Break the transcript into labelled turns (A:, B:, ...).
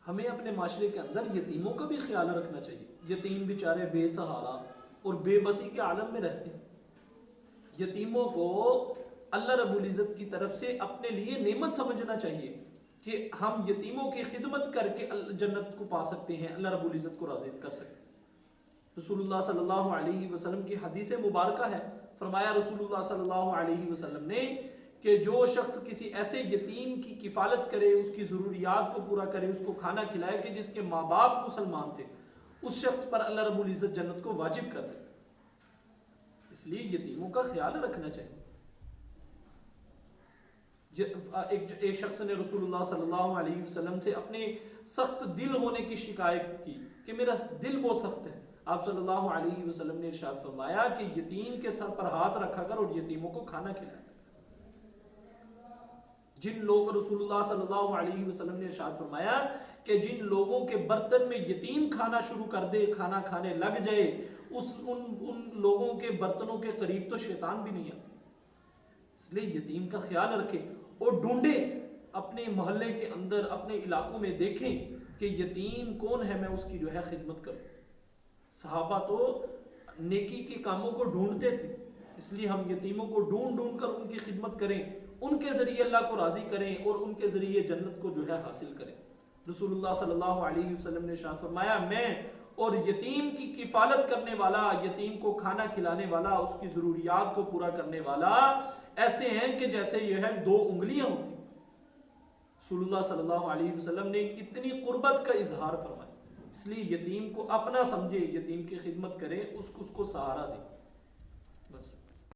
A: ہمیں اپنے معاشرے کے اندر یتیموں کا بھی خیال رکھنا چاہیے. یتیم بیچارے بے سہارا اور بے بسی کے عالم میں رہتے ہیں. یتیموں کو اللہ رب العزت کی طرف سے اپنے لیے نعمت سمجھنا چاہیے کہ ہم یتیموں کی خدمت کر کے جنت کو پا سکتے ہیں, اللہ رب العزت کو راضی کر سکتے ہیں. رسول اللہ صلی اللہ علیہ وسلم کی حدیث مبارکہ ہے, فرمایا رسول اللہ صلی اللہ علیہ وسلم نے کہ جو شخص کسی ایسے یتیم کی کفالت کرے, اس کی ضروریات کو پورا کرے, اس کو کھانا کھلائے کہ جس کے ماں باپ مسلمان تھے, اس شخص پر اللہ رب العزت جنت کو واجب کر دیتا. اس لیے یتیموں کا خیال رکھنا چاہیے. ایک شخص نے رسول اللہ صلی اللہ علیہ وسلم سے اپنے سخت دل ہونے کی شکایت کی کہ میرا دل بہت سخت ہے. آپ صلی اللہ علیہ وسلم نے ارشاد فرمایا کہ یتیم کے سر پر ہاتھ رکھا کر اور یتیموں کو کھانا کھلایا. جن لوگ رسول اللہ صلی اللہ علیہ وسلم نے ارشاد فرمایا کہ جن لوگوں کے برتن میں یتیم کھانا شروع کر دے, کھانا کھانے لگ جائے, ان لوگوں کے برتنوں کے قریب تو شیطان بھی نہیں آتا. اس لیے یتیم کا خیال رکھیں اور ڈھونڈیں اپنے محلے کے اندر, اپنے علاقوں میں دیکھیں کہ یتیم کون ہے, میں اس کی جو ہے خدمت کروں. صحابہ تو نیکی کے کاموں کو ڈھونڈتے تھے, اس لیے ہم یتیموں کو ڈھونڈ ڈھونڈ کر ان کی خدمت کریں, ان کے ذریعے اللہ کو راضی کریں اور ان کے ذریعے جنت کو جو ہے حاصل کریں. رسول اللہ صلی اللہ علیہ وسلم نے ارشاد فرمایا میں اور یتیم کی کفالت کرنے والا, یتیم کو کھانا کھلانے والا, اس کی ضروریات کو پورا کرنے والا ایسے ہیں کہ جیسے یہ ہے دو انگلیاں ہوتی. رسول اللہ صلی اللہ علیہ وسلم نے اتنی قربت کا اظہار فرمایا. اس لیے یتیم کو اپنا سمجھے, یتیم کی خدمت کرے, اس کو سہارا دے.